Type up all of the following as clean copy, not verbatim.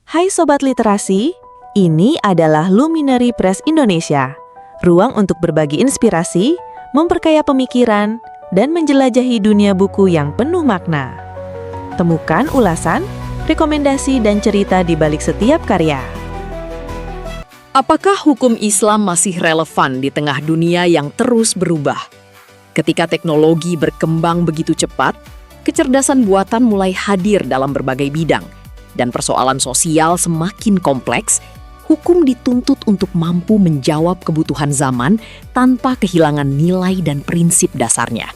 Hai Sobat Literasi, ini adalah Luminary Press Indonesia, ruang untuk berbagi inspirasi, memperkaya pemikiran, dan menjelajahi dunia buku yang penuh makna. Temukan ulasan, rekomendasi, dan cerita di balik setiap karya. Apakah hukum Islam masih relevan di tengah dunia yang terus berubah? Ketika teknologi berkembang begitu cepat, kecerdasan buatan mulai hadir dalam berbagai bidang, dan persoalan sosial semakin kompleks, hukum dituntut untuk mampu menjawab kebutuhan zaman tanpa kehilangan nilai dan prinsip dasarnya.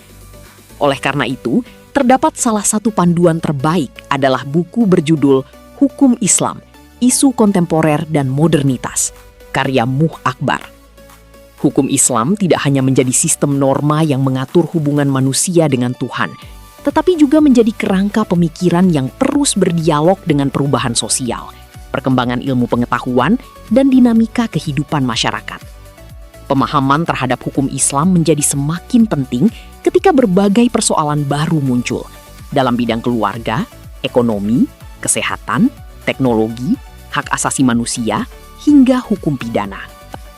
Oleh karena itu, terdapat salah satu panduan terbaik adalah buku berjudul Hukum Islam, Isu Kontemporer dan Modernitas, karya Muh Akbar. Hukum Islam tidak hanya menjadi sistem norma yang mengatur hubungan manusia dengan Tuhan, tetapi juga menjadi kerangka pemikiran yang terus berdialog dengan perubahan sosial, perkembangan ilmu pengetahuan, dan dinamika kehidupan masyarakat. Pemahaman terhadap hukum Islam menjadi semakin penting ketika berbagai persoalan baru muncul dalam bidang keluarga, ekonomi, kesehatan, teknologi, hak asasi manusia, hingga hukum pidana.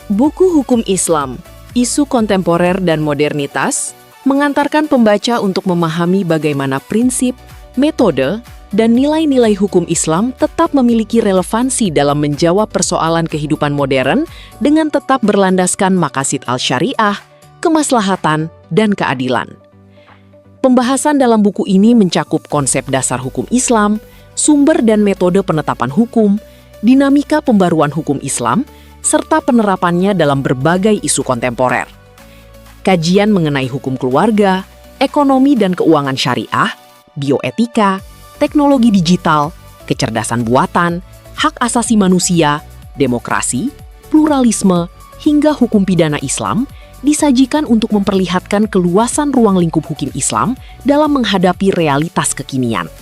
Buku Hukum Islam, Isu Kontemporer dan Modernitas mengantarkan pembaca untuk memahami bagaimana prinsip, metode, dan nilai-nilai hukum Islam tetap memiliki relevansi dalam menjawab persoalan kehidupan modern dengan tetap berlandaskan maqasid al-syariah, kemaslahatan, dan keadilan. Pembahasan dalam buku ini mencakup konsep dasar hukum Islam, sumber dan metode penetapan hukum, dinamika pembaruan hukum Islam, serta penerapannya dalam berbagai isu kontemporer. Kajian mengenai hukum keluarga, ekonomi dan keuangan syariah, bioetika, teknologi digital, kecerdasan buatan, hak asasi manusia, demokrasi, pluralisme, hingga hukum pidana Islam disajikan untuk memperlihatkan keluasan ruang lingkup hukum Islam dalam menghadapi realitas kekinian.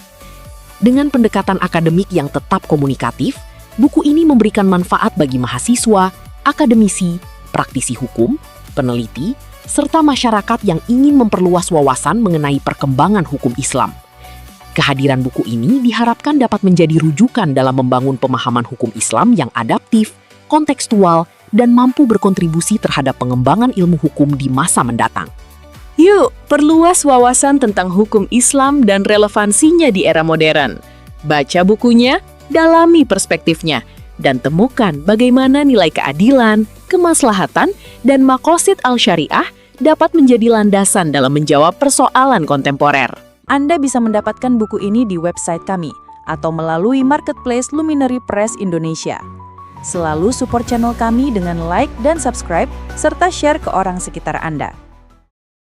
Dengan pendekatan akademik yang tetap komunikatif, buku ini memberikan manfaat bagi mahasiswa, akademisi, praktisi hukum, peneliti, serta masyarakat yang ingin memperluas wawasan mengenai perkembangan hukum Islam. Kehadiran buku ini diharapkan dapat menjadi rujukan dalam membangun pemahaman hukum Islam yang adaptif, kontekstual, dan mampu berkontribusi terhadap pengembangan ilmu hukum di masa mendatang. Yuk, perluas wawasan tentang hukum Islam dan relevansinya di era modern. Baca bukunya, dalami perspektifnya, dan temukan bagaimana nilai keadilan, kemaslahatan, dan maqasid al-syariah dapat menjadi landasan dalam menjawab persoalan kontemporer. Anda bisa mendapatkan buku ini di website kami atau melalui marketplace Luminary Press Indonesia. Selalu support channel kami dengan like dan subscribe, serta share ke orang sekitar Anda.